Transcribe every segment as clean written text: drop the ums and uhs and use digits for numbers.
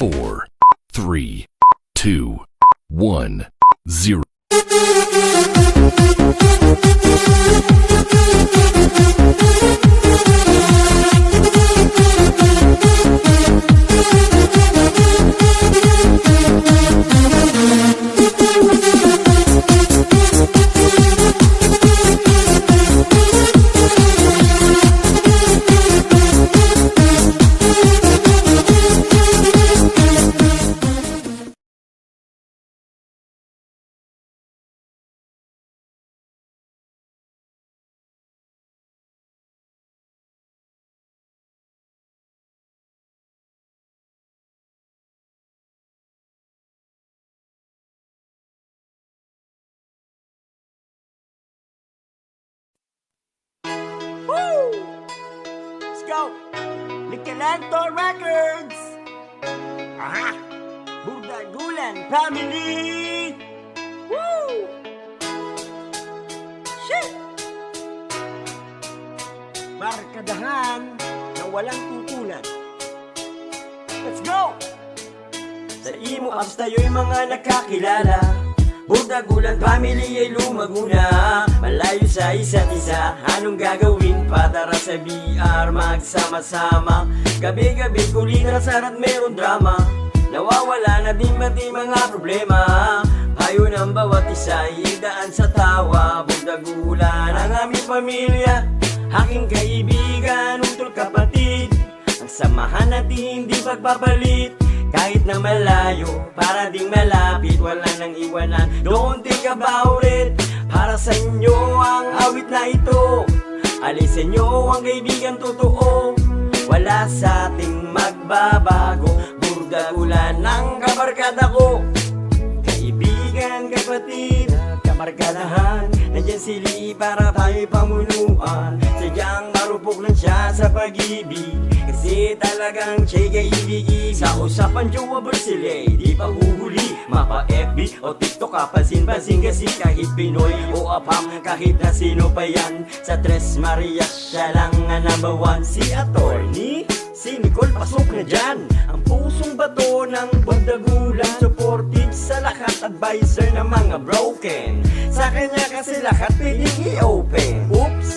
4, 3, 2, 1, 0. Woo! Let's go! Michelangelo Records! Aha! Burdagulan Family! Woo! Shit! Barkadahan na walang tutulan. Let's go! Sa imo apps tayo'y mga nakakilala. Burdagulan Family ay lumago na. Malayo sa isa't isa. Anong gagawin para sa VR? Magsama-sama. Gabi-gabi kulitan at meron drama. Nawawala na din pati mga problema. Payo ng bawat isa idaan sa tawa. Burdagulan ang aming pamilya, aking kaibigan, utol kapatid. Ang samahan natin hindi pagpapalit. Kahit na malayo, para ding malapit, wala nang iwanan. Don't think about it. Para sa inyo ang awit na ito. Alisin nyo ang kaibigan totoo. Wala sa ating magbabago. Burdagulan ng kabarkada ko. Kaibigan, kapatid, kabarkadahan. Nandiyan sili para tayo'y pamunuan. Sadyang marupok lang siya sa pag-ibig. Kasi talagang siya'y kaibig-ibig. Sa usapan jowa Bersilay, di pa huhuli. Mapa FB o TikTok, kapansin-pansin kasi kahit Pinoy o Apam, kahit na sino pa yan. Sa Tres Marias, siya lang ang number one. Si Attorney, si Nicole, pasok na dyan. Ang pusong bato ng Burdagulan, supportive sa lahat, advisor ng mga broken. Sa kanya kasi lahat pwedeng i-open. Oops,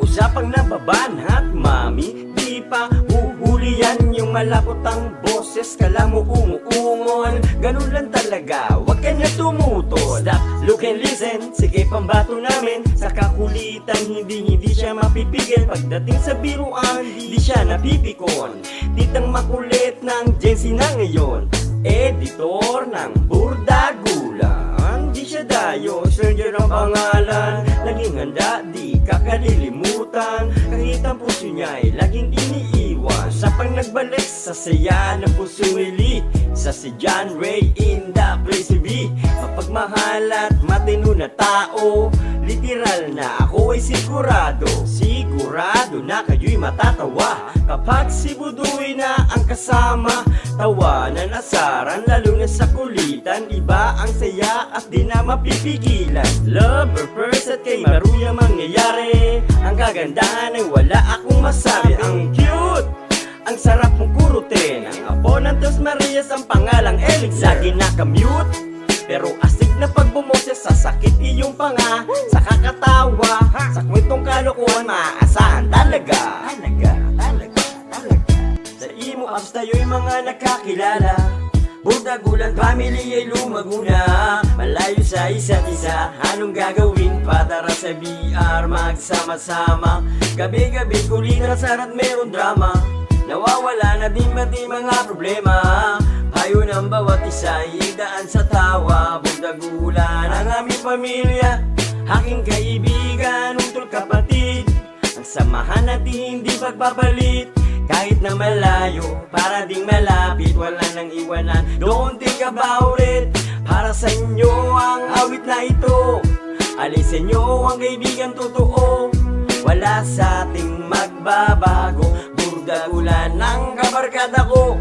usapang nababanhat, mami. Di pa huhuli yan yung malapotang boses. Kala mo umuungon, ganun lang talaga, wag ka na tumutol. Stop, look and listen, sige pambato namin. Sa kakulitan, hindi siya mapipigil. Pagdating sa biruan, di siya napipikon. Titang makulit ng Gen Z na ngayon, editor ng Burdagulan. Di siya dayo, stranger ang pangalan. Laging handa, di kakalilimutan. Kahit ang puso niya'y laging iniiwan. Sa pang nagbalik sa saya ng puso nili. Sa si John Ray in the place to be. Mapagmahal at matino na tao. Literal na ako ay sigurado. Sigurado na kayo'y matatawa kapag si Budoy na ang kasama. Tawanan, asaran, lalo na sa kulitan. Iba ang saya at di na mapipigilan. Lover first at kay Maruya mangyayari. Ang kagandahan ay wala akong masabi. Ang cute, ang sarap mong kurutin. Ang apo ng Dos Marias ang pangalang Elix. Lagi nakamute, pero astig na pag bumoses, sasakit iyong panga. Sa kakatawa, sa kwentong kalokohan, maaasahan talaga. Talaga. Sa imo apps tayo'y mga nakakilala. Burdagulan Family ay lumago na. Malayo sa isa't isa. Anong gagawin para sa VR? Magsama-sama. Gabi-gabi kulitan at meron drama. Nawawala na din pati mga problema. Payo ng bawat isa idaan sa tawa. Burdagulan ang aming pamilya, aking kaibigan, utol kapatid. Ang samahan natin hindi pagpapalit. Kahit na malayo, para ding malapit, wala nang iwanan. Don't think about it. Para sa inyo ang awit na ito. Alisin nyo ang kaibigan totoo. Wala sa ating magbabago. Burdagulan ng kabarkada ko.